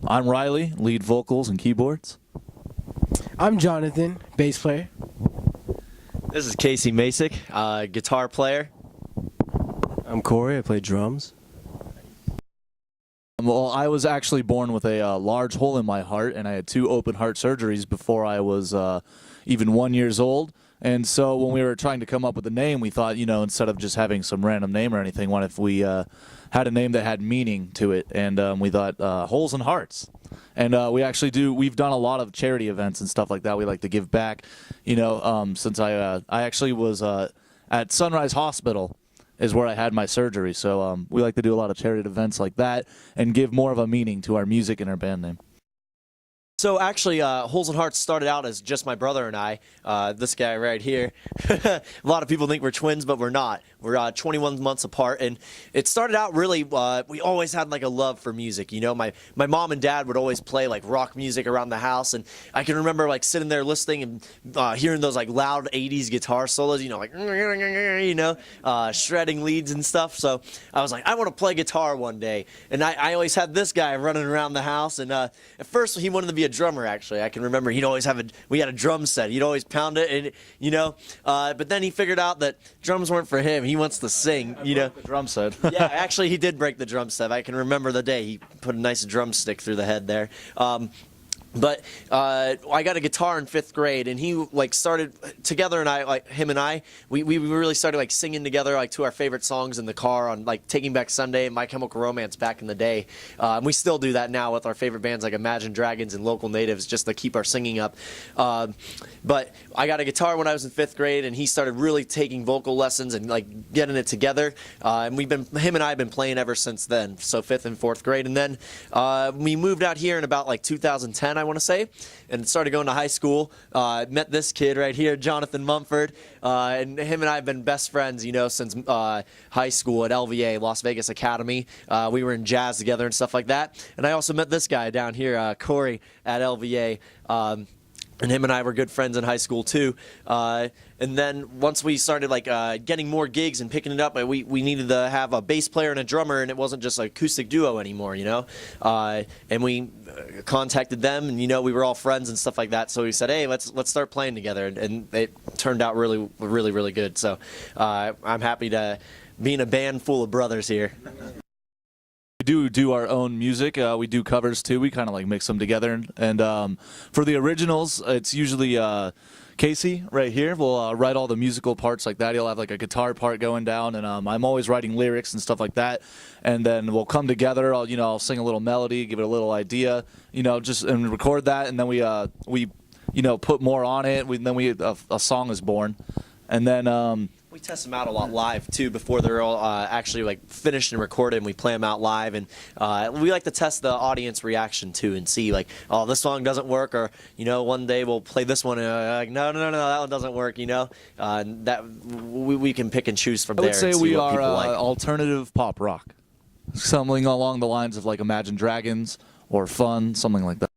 I'm Riley, lead vocals and keyboards. I'm Jonathan, bass player. This is Casey Masick, guitar player. I'm Corey, I play drums. Well, I was actually born with a large hole in my heart, and I had 2 open heart surgeries before I was even 1 year old. And so when we were trying to come up with a name, we thought, instead of just having some random name or anything, what if we had a name that had meaning to it? And we thought Holes and Hearts. And we've done a lot of charity events and stuff like that. We like to give back, since I actually was at Sunrise Hospital is where I had my surgery. So we like to do a lot of charity events like that and give more of a meaning to our music and our band name. So actually, Holes and Hearts started out as just my brother and I, this guy right here. A lot of people think we're twins, but we're not. We're 21 months apart, and it started out really, we always had like a love for music. My mom and dad would always play like rock music around the house, and I can remember like sitting there listening and hearing those like loud 80s guitar solos, like, shredding leads and stuff. So I was like, I want to play guitar one day, and I always had this guy running around the house, and at first he wanted to be a drummer. Actually, I can remember he'd always we had a drum set. He'd always pound it, and but then he figured out that drums weren't for him. He wants to sing. The drum set. Yeah, actually, he did break the drum set. I can remember the day he put a nice drumstick through the head there. But I got a guitar in 5th grade, and he started together, and we really started singing together to our favorite songs in the car on Taking Back Sunday and My Chemical Romance back in the day. And we still do that now with our favorite bands like Imagine Dragons and Local Natives, just to keep our singing up. But I got a guitar when I was in 5th grade, and he started really taking vocal lessons and getting it together. And him and I have been playing ever since then. So 5th and 4th grade, and then we moved out here in about 2010. I want to say, and started going to high school. Met this kid right here, Jonathan Mumford, and him and I have been best friends, since high school at LVA, Las Vegas Academy. We were in jazz together and stuff like that. And I also met this guy down here, Corey, at LVA. And him and I were good friends in high school too. And then once we started getting more gigs and picking it up, we needed to have a bass player and a drummer, and it wasn't just an acoustic duo anymore, And we contacted them, and we were all friends and stuff like that. So we said, hey, let's start playing together, and it turned out really, really, really good. So I'm happy to be in a band full of brothers here. We do our own music. We do covers too. We kind of mix them together. And for the originals, it's usually Casey right here will write all the musical parts like that. He'll have a guitar part going down, and I'm always writing lyrics and stuff like that. And then we'll come together. I'll sing a little melody, give it a little idea, and record that. And then we put more on it. Then a song is born, and then. We test them out a lot live too before they're all actually finished and recorded, and we play them out live, and we like to test the audience reaction too and see oh, this song doesn't work, or one day we'll play this one and no, that one doesn't work, and that we can pick and choose from there. I would say we are alternative pop rock, something along the lines of Imagine Dragons or Fun, something like that.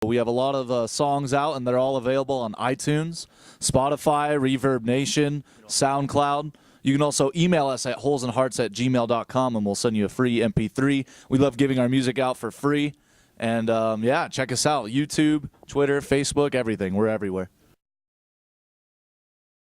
We have a lot of songs out, and they're all available on iTunes, Spotify, Reverb Nation, SoundCloud. You can also email us at holeandhearts@gmail.com, and we'll send you a free MP3. We love giving our music out for free. And, check us out. YouTube, Twitter, Facebook, everything. We're everywhere.